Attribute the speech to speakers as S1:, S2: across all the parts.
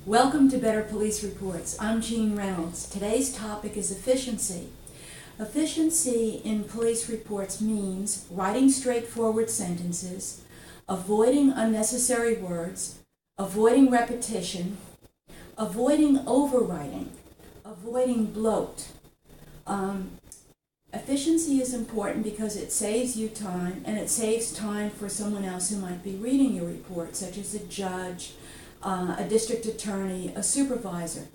S1: Welcome to Better Police Reports. I'm Jean Reynolds. Today's topic is efficiency. Efficiency in police reports means writing straightforward sentences, avoiding unnecessary words, avoiding repetition, avoiding overwriting, avoiding bloat. Efficiency is important because it saves you time, and it saves time for someone else who might be reading your report, such as a judge, a district attorney, a supervisor.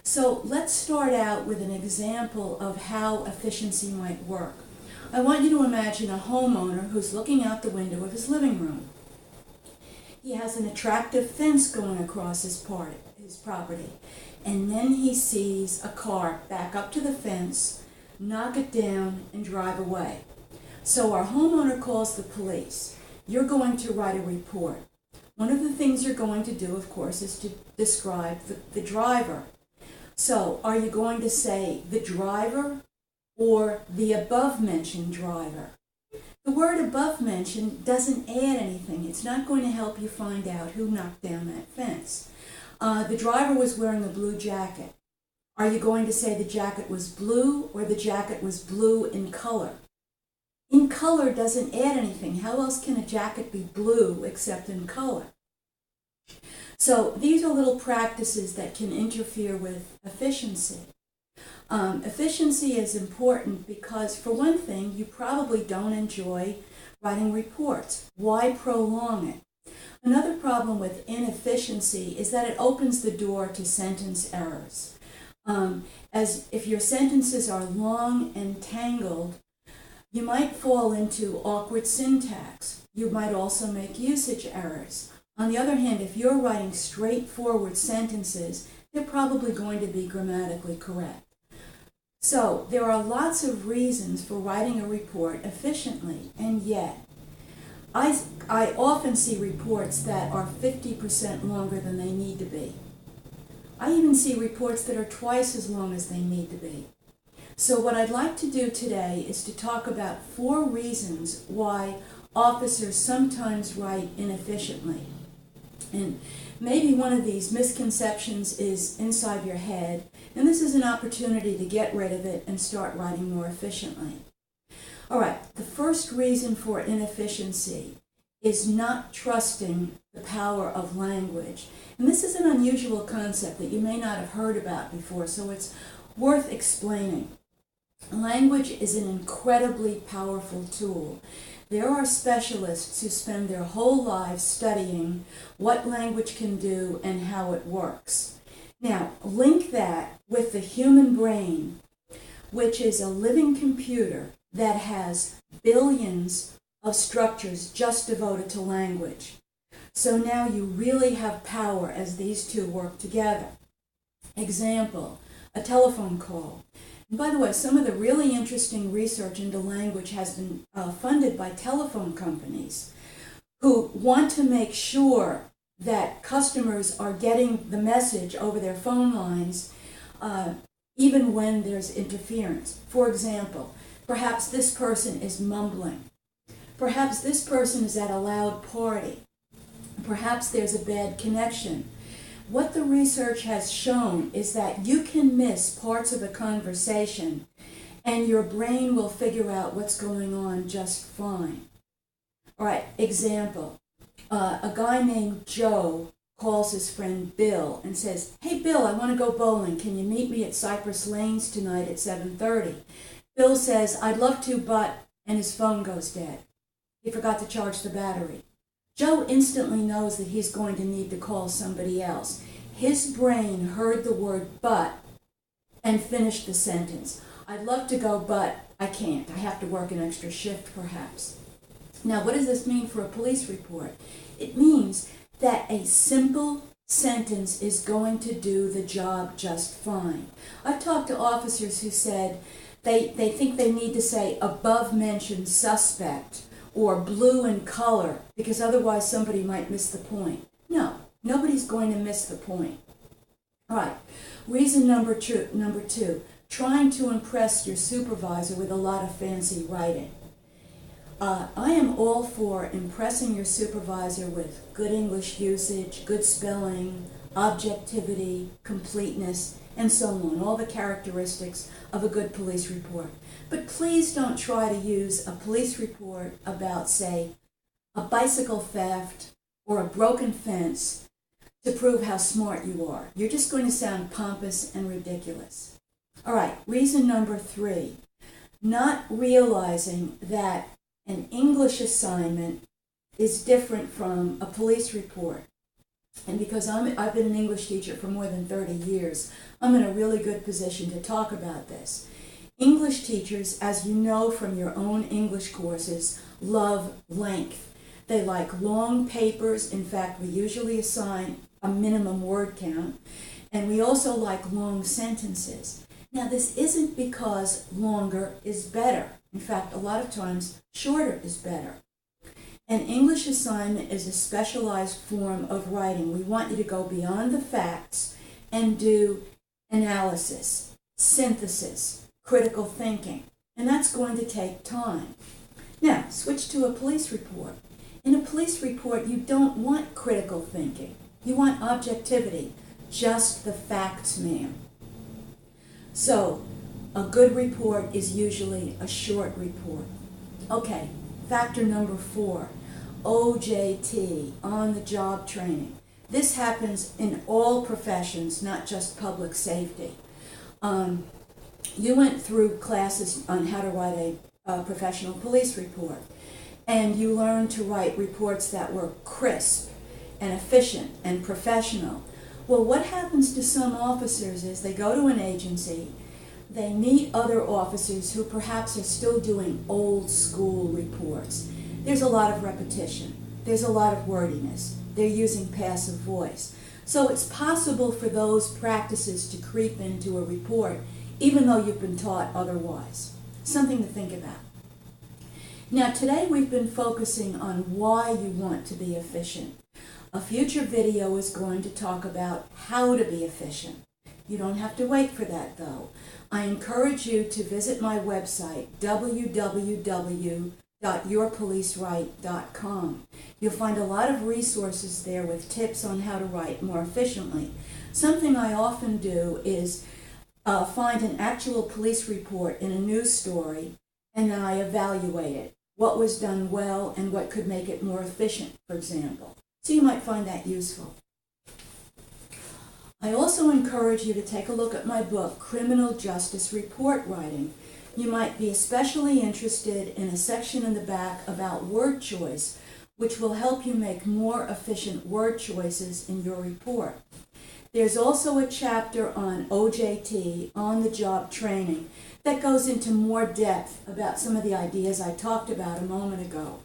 S1: So let's start out with an example of how efficiency might work. I want you to imagine a homeowner who's looking out the window of his living room. He has an attractive fence going across his property, and then he sees a car back up to the fence, knock it down, and drive away. So our homeowner calls the police. You're going to write a report. One of the things you're going to do, of course, is to describe the driver. So are you going to say the driver or the above-mentioned driver? The word above-mentioned doesn't add anything. It's not going to help you find out who knocked down that fence. The driver was wearing a blue jacket. Are you going to say the jacket was blue or the jacket was blue in color? In color doesn't add anything. How else can a jacket be blue except in color? So these are little practices that can interfere with efficiency. Efficiency is important because, for one thing, you probably don't enjoy writing reports. Why prolong it? Another problem with inefficiency is that it opens the door to sentence errors. As if your sentences are long and tangled, you might fall into awkward syntax. You might also make usage errors. On the other hand, if you're writing straightforward sentences, they're probably going to be grammatically correct. So there are lots of reasons for writing a report efficiently, and yet I often see reports that are 50% longer than they need to be. I even see reports that are twice as long as they need to be. So what I'd like to do today is to talk about 4 reasons why officers sometimes write inefficiently. And maybe one of these misconceptions is inside your head, and this is an opportunity to get rid of it and start writing more efficiently. All right, the first reason for inefficiency is not trusting the power of language. And this is an unusual concept that you may not have heard about before, so it's worth explaining. Language is an incredibly powerful tool. There are specialists who spend their whole lives studying what language can do and how it works. Now, link that with the human brain, which is a living computer that has billions of structures just devoted to language. So now you really have power as these two work together. Example, a telephone call. And by the way, some of the really interesting research into language has been funded by telephone companies who want to make sure that customers are getting the message over their phone lines even when there's interference. For example, perhaps this person is mumbling. Perhaps this person is at a loud party. Perhaps there's a bad connection. What the research has shown is that you can miss parts of a conversation and your brain will figure out what's going on just fine. All right, example. A guy named Joe calls his friend Bill and says, "Hey Bill, I want to go bowling. Can you meet me at Cypress Lanes tonight at 7:30? Bill says, "I'd love to, but," and his phone goes dead. He forgot to charge the battery. Joe instantly knows that he's going to need to call somebody else. His brain heard the word "but" and finished the sentence. "I'd love to go, but I can't. I have to work an extra shift, perhaps." Now, what does this mean for a police report? It means that a simple sentence is going to do the job just fine. I've talked to officers who said they think they need to say above-mentioned suspect or blue in color, because otherwise somebody might miss the point. No, nobody's going to miss the point. All right, reason number two, trying to impress your supervisor with a lot of fancy writing. I am all for impressing your supervisor with good English usage, good spelling, objectivity, completeness, and so on, all the characteristics of a good police report. But please don't try to use a police report about, say, a bicycle theft or a broken fence to prove how smart you are. You're just going to sound pompous and ridiculous. All right, reason number 3, not realizing that an English assignment is different from a police report. And because I've been an English teacher for more than 30 years, I'm in a really good position to talk about this. English teachers, as you know from your own English courses, love length. They like long papers. In fact, we usually assign a minimum word count. And we also like long sentences. Now, this isn't because longer is better. In fact, a lot of times, shorter is better. An English assignment is a specialized form of writing. We want you to go beyond the facts and do analysis, synthesis, critical thinking, and that's going to take time. Now, switch to a police report. In a police report, you don't want critical thinking. You want objectivity, just the facts, ma'am. So, a good report is usually a short report. Okay, factor number 4, OJT, on-the-job training. This happens in all professions, not just public safety. You went through classes on how to write a professional police report, and you learned to write reports that were crisp and efficient and professional. Well, what happens to some officers is they go to an agency, they meet other officers who perhaps are still doing old school reports. There's a lot of repetition. There's a lot of wordiness. They're using passive voice. So it's possible for those practices to creep into a report, even though you've been taught otherwise. Something to think about. Now, today we've been focusing on why you want to be efficient. A future video is going to talk about how to be efficient. You don't have to wait for that, though. I encourage you to visit my website, www.yourpolicewrite.com. You'll find a lot of resources there with tips on how to write more efficiently. Something I often do is find an actual police report in a news story, and then I evaluate it. What was done well and what could make it more efficient, for example. So you might find that useful. I also encourage you to take a look at my book, Criminal Justice Report Writing. You might be especially interested in a section in the back about word choice, which will help you make more efficient word choices in your report. There's also a chapter on OJT, on-the-job training, that goes into more depth about some of the ideas I talked about a moment ago.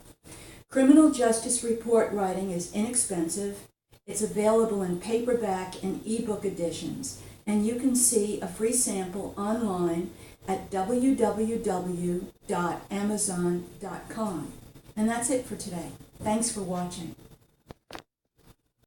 S1: Criminal Justice Report Writing is inexpensive. It's available in paperback and ebook editions, and you can see a free sample online at www.amazon.com. And that's it for today. Thanks for watching.